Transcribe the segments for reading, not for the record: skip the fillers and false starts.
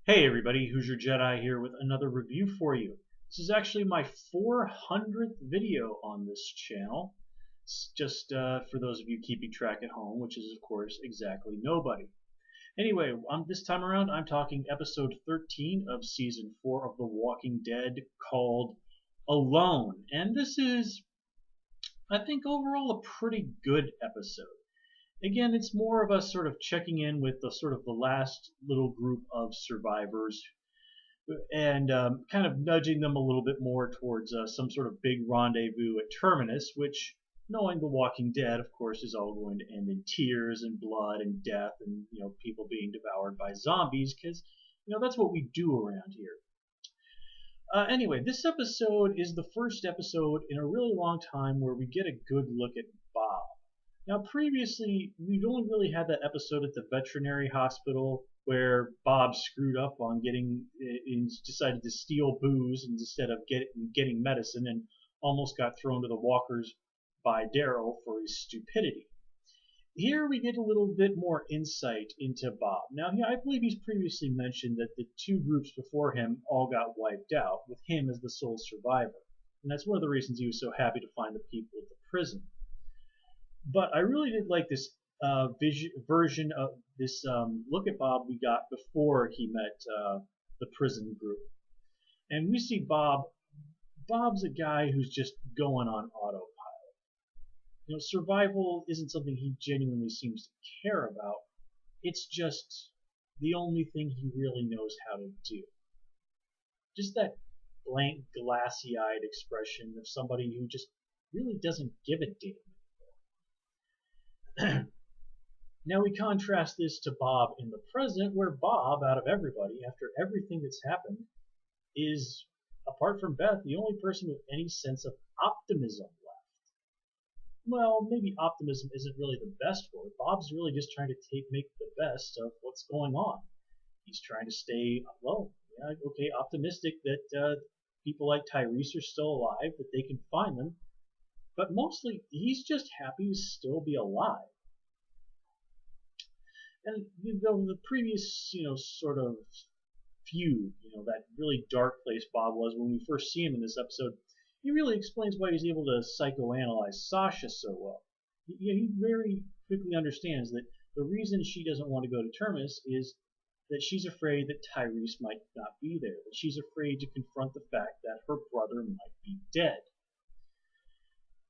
Hey everybody, Hoosier Jedi here with another review for you. This is actually my 400th video on this channel. It's just for those of you keeping track at home, which is of course exactly nobody. Anyway, this time around I'm talking episode 13 of season 4 of The Walking Dead called Alone. And this is, I think, overall a pretty good episode. Again, it's more of us sort of checking in with the last little group of survivors and kind of nudging them a little bit more towards some sort of big rendezvous at Terminus, which, knowing The Walking Dead, of course, is all going to end in tears and blood and death and people being devoured by zombies, because that's what we do around here. Anyway, this episode is the first episode in a really long time where we get a good look at Bob. Now, previously, we'd only really had that episode at the veterinary hospital where Bob screwed up on decided to steal booze instead of getting medicine and almost got thrown to the walkers by Daryl for his stupidity. Here we get a little bit more insight into Bob. Now, I believe he's previously mentioned that the two groups before him all got wiped out, with him as the sole survivor. And that's one of the reasons he was so happy to find the people at the prison. But I really did like this version of this look at Bob we got before he met the prison group. And we see Bob's a guy who's just going on autopilot. Survival isn't something he genuinely seems to care about. It's just the only thing he really knows how to do. Just that blank, glassy-eyed expression of somebody who just really doesn't give a damn. Now we contrast this to Bob in the present, where Bob, out of everybody, after everything that's happened, is, apart from Beth, the only person with any sense of optimism left. Well, maybe optimism isn't really the best word. Bob's really just trying to make the best of what's going on. He's trying to stay, optimistic that people like Tyrese are still alive, that they can find them. But mostly, he's just happy to still be alive. And the previous, sort of feud, that really dark place Bob was when we first see him in this episode, he really explains why he's able to psychoanalyze Sasha so well. He very quickly understands that the reason she doesn't want to go to Terminus is that she's afraid that Tyrese might not be there, that she's afraid to confront the fact that her brother might be dead.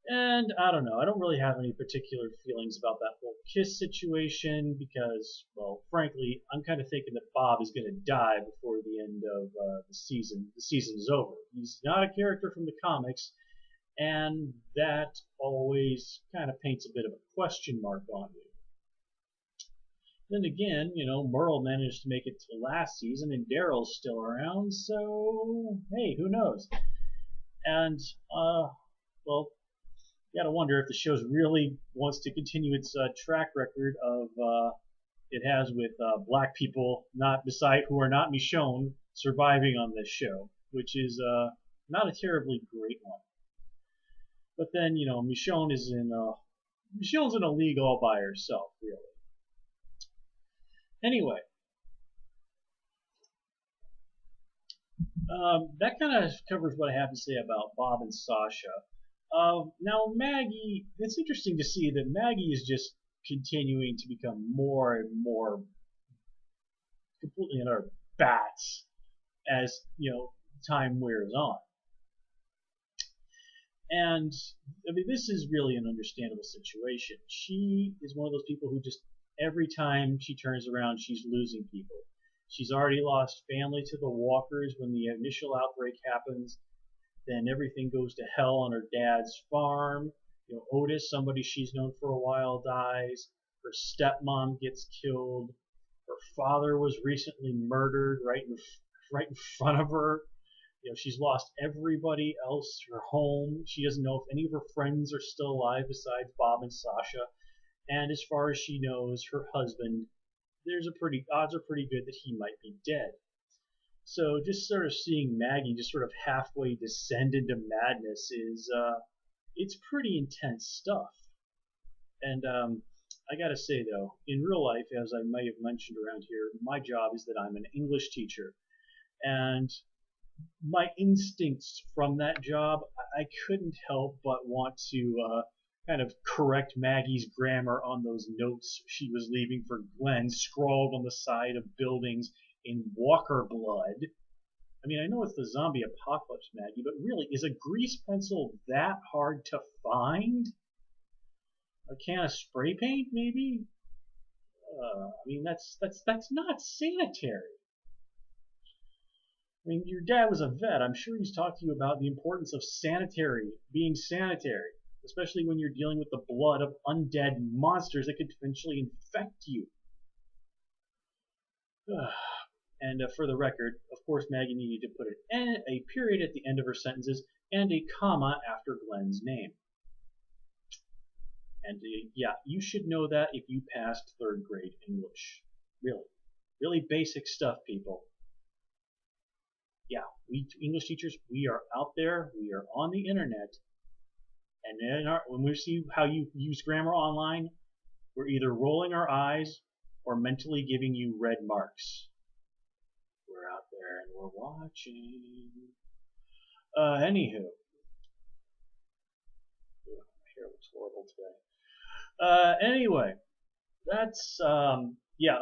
And I don't know, I don't really have any particular feelings about that whole kiss situation because, well, frankly, I'm kind of thinking that Bob is going to die before the end of the season. The season is over. He's not a character from the comics, and that always kind of paints a bit of a question mark on you. Then again, Merle managed to make it to last season, and Daryl's still around, so hey, who knows? And, well, you gotta wonder if the show really wants to continue its track record of it has with black people who are not Michonne surviving on this show, which is not a terribly great one. But then Michonne's in a league all by herself, really. Anyway, that kind of covers what I have to say about Bob and Sasha. Now Maggie, it's interesting to see that Maggie is just continuing to become more and more completely in her bats as time wears on. And I mean, this is really an understandable situation. She is one of those people who just every time she turns around, she's losing people. She's already lost family to the walkers when the initial outbreak happens. Then everything goes to hell on her dad's farm. Otis, somebody she's known for a while, dies. Her stepmom gets killed. Her father was recently murdered right in front of her. She's lost everybody else, her home. She doesn't know if any of her friends are still alive besides Bob and Sasha. And as far as she knows, her husband, odds are pretty good that he might be dead. So just sort of seeing Maggie just sort of halfway descend into madness is it's pretty intense stuff. And I gotta say though, in real life, as I may have mentioned around here, my job is that I'm an English teacher, and my instincts from that job, I couldn't help but want to kind of correct Maggie's grammar on those notes she was leaving for Glenn, scrawled on the side of buildings in Walker blood. I mean, I know it's the zombie apocalypse, Maggie, but really, is a grease pencil that hard to find? A can of spray paint, maybe? I mean, that's not sanitary. I mean, your dad was a vet. I'm sure he's talked to you about the importance of being sanitary, especially when you're dealing with the blood of undead monsters that could potentially infect you. And for the record, of course, Maggie needed to put a period at the end of her sentences and a comma after Glenn's name. And yeah, you should know that if you passed third grade English. Really. Really basic stuff, people. Yeah, we English teachers, we are out there, we are on the internet, and when we see how you use grammar online, we're either rolling our eyes or mentally giving you red marks. We're out there and we're watching. Anywho. My hair looks horrible today. Anyway, that's, yeah,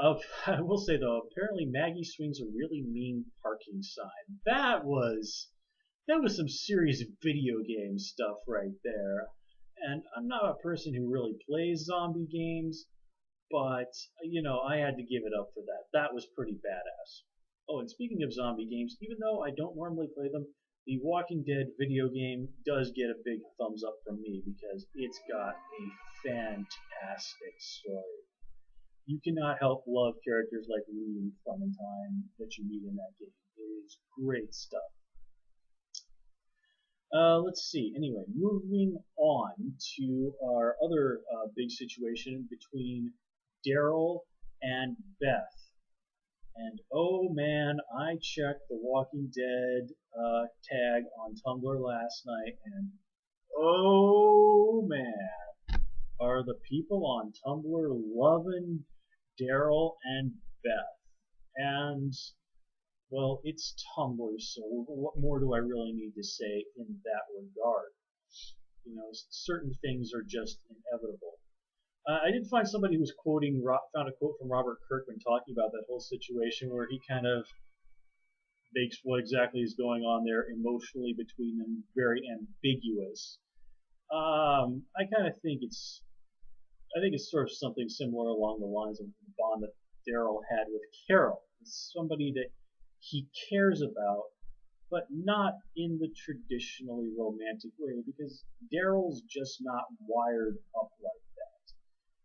I will say though, apparently Maggie swings a really mean parking sign. That was some serious video game stuff right there. And I'm not a person who really plays zombie games, but, you know, I had to give it up for that. That was pretty badass. Oh, and speaking of zombie games, even though I don't normally play them, the Walking Dead video game does get a big thumbs up from me because it's got a fantastic story. You cannot help love characters like Lee and Clementine that you meet in that game. It is great stuff. Let's see. Anyway, moving on to our other big situation between Daryl and Beth. And oh man, I checked the Walking Dead tag on Tumblr last night, and oh man, are the people on Tumblr loving Daryl and Beth. And well, it's Tumblr, so what more do I really need to say in that regard? You know, certain things are just inevitable. I did find somebody who was found a quote from Robert Kirkman talking about that whole situation where he kind of makes what exactly is going on there emotionally between them very ambiguous. I kind of think it's sort of something similar along the lines of the bond that Daryl had with Carol. It's somebody that he cares about, but not in the traditionally romantic way, because Daryl's just not wired up like that.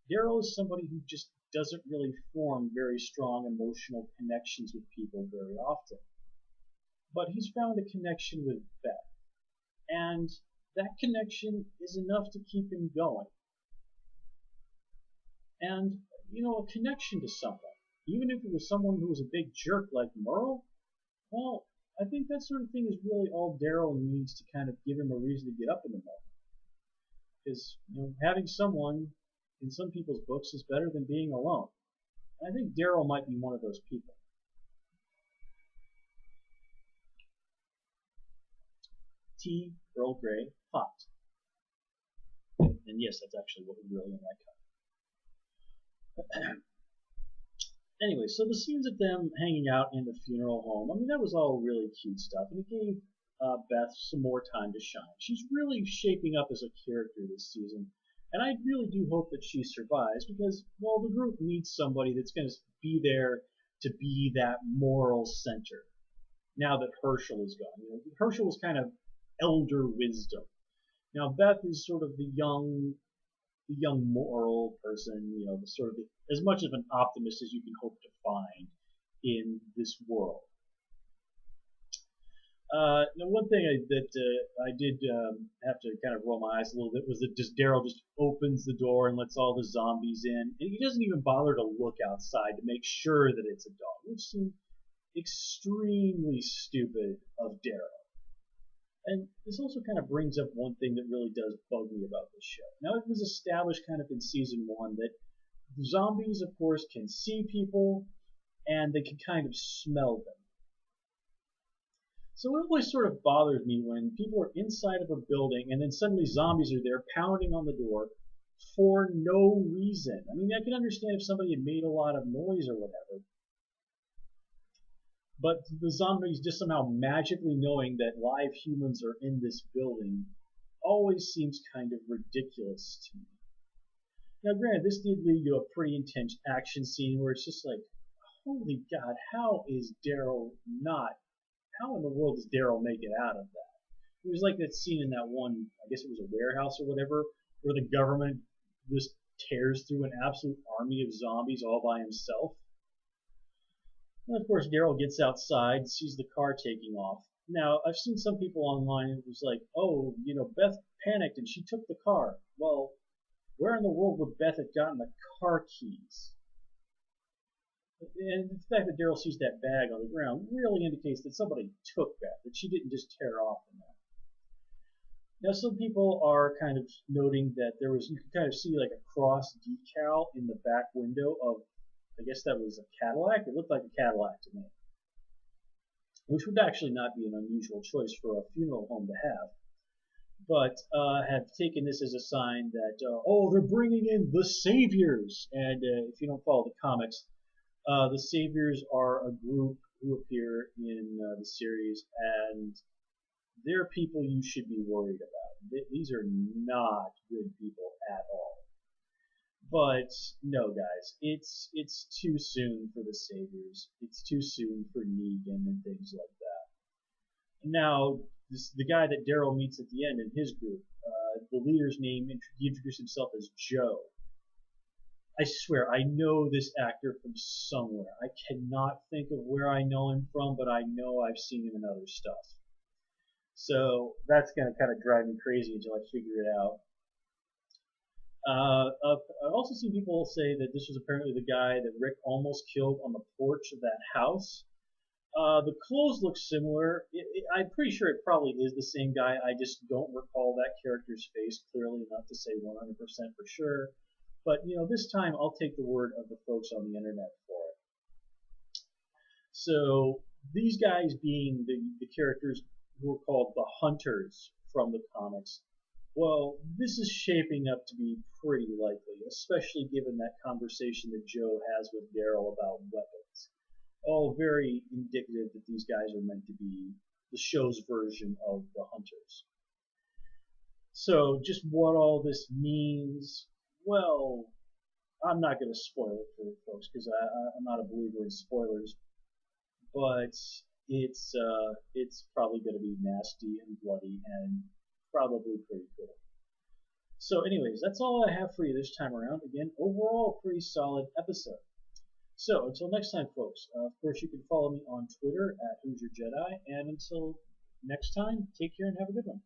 Daryl is somebody who just doesn't really form very strong emotional connections with people very often. But he's found a connection with Beth, and that connection is enough to keep him going. And, you know, a connection to someone, even if it was someone who was a big jerk like Merle, well, I think that sort of thing is really all Daryl needs to kind of give him a reason to get up in the morning. Because, you know, having someone in some people's books is better than being alone. And I think Daryl might be one of those people. Tea, Earl Grey, hot. And yes, that's actually what we really in that cup. Anyway, so the scenes of them hanging out in the funeral home, I mean, that was all really cute stuff, and it gave Beth some more time to shine. She's really shaping up as a character this season, and I really do hope that she survives because, well, the group needs somebody that's going to be there to be that moral center. Now that Herschel is gone, you know, Herschel was kind of elder wisdom. Now Beth is sort of the young moral person, you know, as much of an optimist as you can hope to find in this world. Now, one thing I did have to kind of roll my eyes a little bit was that Daryl just opens the door and lets all the zombies in, and he doesn't even bother to look outside to make sure that it's a dog, which seemed extremely stupid of Daryl. And this also kind of brings up one thing that really does bug me about this show. Now, it was established kind of in season 1 that zombies, of course, can see people, and they can kind of smell them. So it always sort of bothers me when people are inside of a building and then suddenly zombies are there pounding on the door for no reason. I mean, I can understand if somebody had made a lot of noise or whatever, but the zombies just somehow magically knowing that live humans are in this building always seems kind of ridiculous to me. Now, granted, this did lead to a pretty intense action scene where it's just like, holy God, how in the world does Daryl make it out of that? It was like that scene in that one, I guess it was a warehouse or whatever, where the government just tears through an absolute army of zombies all by himself. And of course, Daryl gets outside, sees the car taking off. Now, I've seen some people online who was like, oh, Beth panicked and she took the car. Well, where in the world would Beth have gotten the car keys? And the fact that Daryl sees that bag on the ground really indicates that somebody took that she didn't just tear off from that. Now, some people are kind of noting that you can kind of see like a cross decal in the back window of, I guess that was a Cadillac. It looked like a Cadillac to me, which would actually not be an unusual choice for a funeral home to have. But have taken this as a sign that, they're bringing in the Saviors. And if you don't follow the comics, the Saviors are a group who appear in the series, and they're people you should be worried about. These are not good people at all. But no, guys, it's too soon for the Saviors. It's too soon for Negan and things like that. Now, the guy that Daryl meets at the end in his group, the leader's name, he introduced himself as Joe. I swear, I know this actor from somewhere. I cannot think of where I know him from, but I know I've seen him in other stuff. So that's going to kind of drive me crazy until I figure it out. I've also seen people say that this was apparently the guy that Rick almost killed on the porch of that house. The clothes look similar. I'm pretty sure it probably is the same guy. I just don't recall that character's face clearly enough to say 100% for sure. But, this time I'll take the word of the folks on the internet for it. So these guys being the characters who are called the Hunters from the comics, well, this is shaping up to be pretty likely, especially given that conversation that Joe has with Daryl about weapons. All very indicative that these guys are meant to be the show's version of the Hunters. So just what all this means, well, I'm not going to spoil it for you folks because I'm not a believer in spoilers, but it's probably going to be nasty and bloody and probably pretty cool. So anyways, that's all I have for you this time around. Again, overall, a pretty solid episode. So until next time, folks, of course you can follow me on Twitter at Who's Your Jedi, and until next time, take care and have a good one.